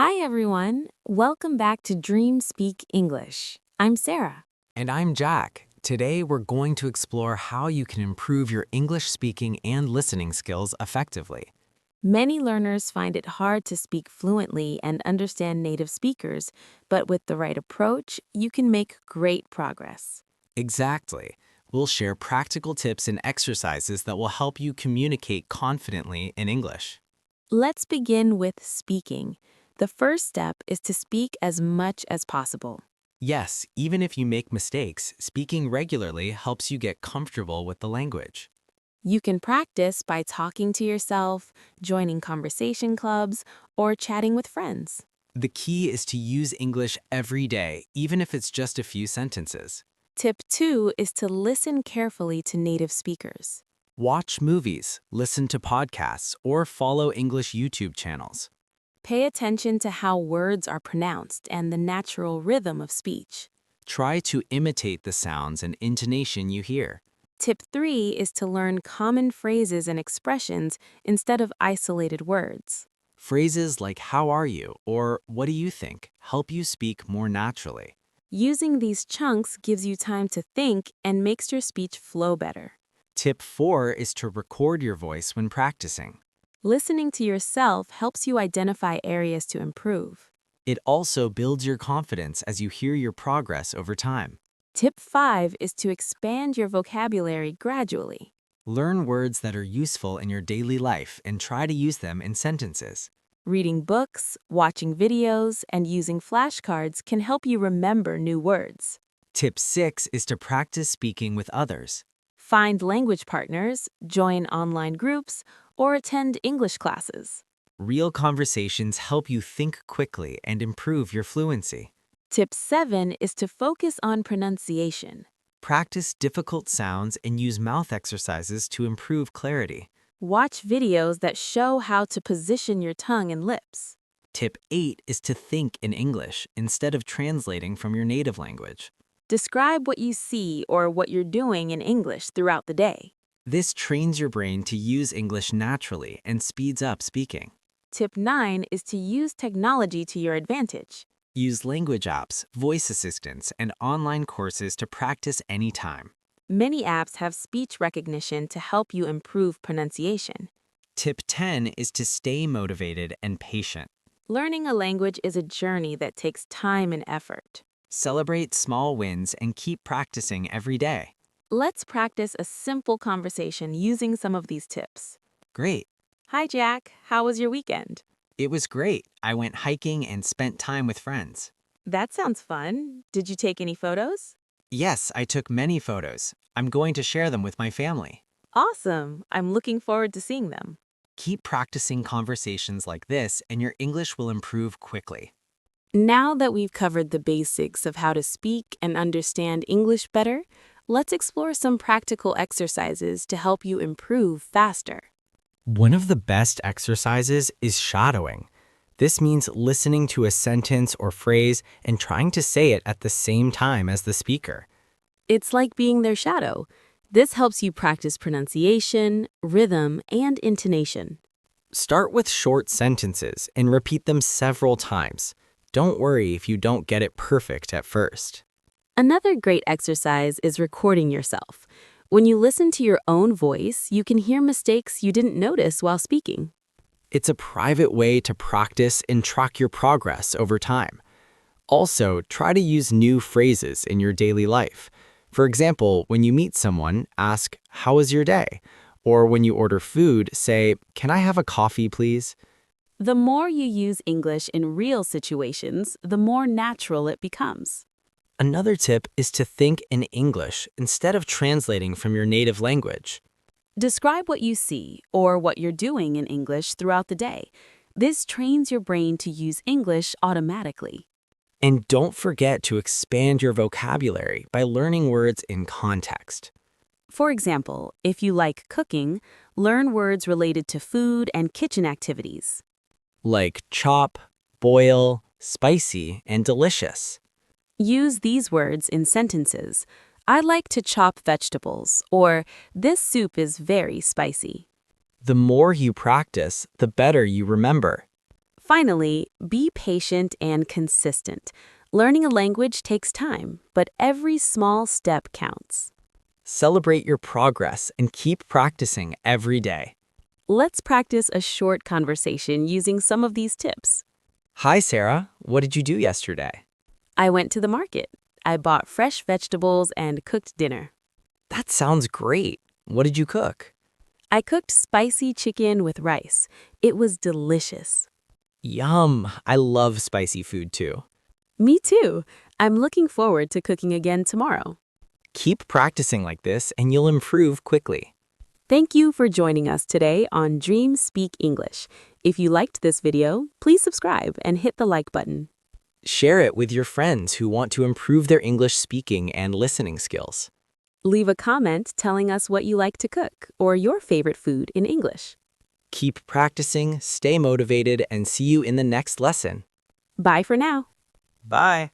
Hi, everyone. Welcome back to Dream Speak English. I'm Sarah. And I'm Jack. Today, we're going to explore how you can improve your English speaking and listening skills effectively. Many learners find it hard to speak fluently and understand native speakers, but with the right approach, you can make great progress. Exactly. We'll share practical tips and exercises that will help you communicate confidently in English. Let's begin with speaking. The first step is to speak as much as possible. Yes, even if you make mistakes, speaking regularly helps you get comfortable with the language. You can practice by talking to yourself, joining conversation clubs, or chatting with friends. The key is to use English every day, even if it's just a few sentences. Tip 2 is to listen carefully to native speakers. Watch movies, listen to podcasts, or follow English YouTube channels. Pay attention to how words are pronounced and the natural rhythm of speech. Try to imitate the sounds and intonation you hear. Tip 3 is to learn common phrases and expressions instead of isolated words. Phrases like "How are you?" or "What do you think?" help you speak more naturally. Using these chunks gives you time to think and makes your speech flow better. Tip 4 is to record your voice when practicing. Listening to yourself helps you identify areas to improve. It also builds your confidence as you hear your progress over time. Tip 5 is to expand your vocabulary gradually. Learn words that are useful in your daily life and try to use them in sentences. Reading books, watching videos, and using flashcards can help you remember new words. Tip 6 is to practice speaking with others. Find language partners, join online groups, or attend English classes. Real conversations help you think quickly and improve your fluency. Tip 7 is to focus on pronunciation. Practice difficult sounds and use mouth exercises to improve clarity. Watch videos that show how to position your tongue and lips. Tip 8 is to think in English instead of translating from your native language. Describe what you see or what you're doing in English throughout the day. This trains your brain to use English naturally and speeds up speaking. Tip 9 is to use technology to your advantage. Use language apps, voice assistants, and online courses to practice anytime. Many apps have speech recognition to help you improve pronunciation. Tip 10 is to stay motivated and patient. Learning a language is a journey that takes time and effort. Celebrate small wins and keep practicing every day. Let's practice a simple conversation using some of these tips. Great. Hi, Jack. How was your weekend? It was great. I went hiking and spent time with friends. That sounds fun. Did you take any photos? Yes, I took many photos. I'm going to share them with my family. Awesome. I'm looking forward to seeing them. Keep practicing conversations like this, and your English will improve quickly. Now that we've covered the basics of how to speak and understand English better, let's explore some practical exercises to help you improve faster. One of the best exercises is shadowing. This means listening to a sentence or phrase and trying to say it at the same time as the speaker. It's like being their shadow. This helps you practice pronunciation, rhythm, and intonation. Start with short sentences and repeat them several times. Don't worry if you don't get it perfect at first. Another great exercise is recording yourself. When you listen to your own voice, you can hear mistakes you didn't notice while speaking. It's a private way to practice and track your progress over time. Also, try to use new phrases in your daily life. For example, when you meet someone, ask, "How was your day?" Or when you order food, say, "Can I have a coffee, please?" The more you use English in real situations, the more natural it becomes. Another tip is to think in English instead of translating from your native language. Describe what you see or what you're doing in English throughout the day. This trains your brain to use English automatically. And don't forget to expand your vocabulary by learning words in context. For example, if you like cooking, learn words related to food and kitchen activities. Like chop, boil, spicy, and delicious. Use these words in sentences. I like to chop vegetables, or this soup is very spicy. The more you practice, the better you remember. Finally, be patient and consistent. Learning a language takes time, but every small step counts. Celebrate your progress and keep practicing every day. Let's practice a short conversation using some of these tips. Hi, Sarah. What did you do yesterday? I went to the market. I bought fresh vegetables and cooked dinner. That sounds great. What did you cook? I cooked spicy chicken with rice. It was delicious. Yum. I love spicy food too. Me too. I'm looking forward to cooking again tomorrow. Keep practicing like this and you'll improve quickly. Thank you for joining us today on Dream Speak English. If you liked this video, please subscribe and hit the like button. Share it with your friends who want to improve their English speaking and listening skills. Leave a comment telling us what you like to cook or your favorite food in English. Keep practicing, stay motivated, and see you in the next lesson. Bye for now. Bye.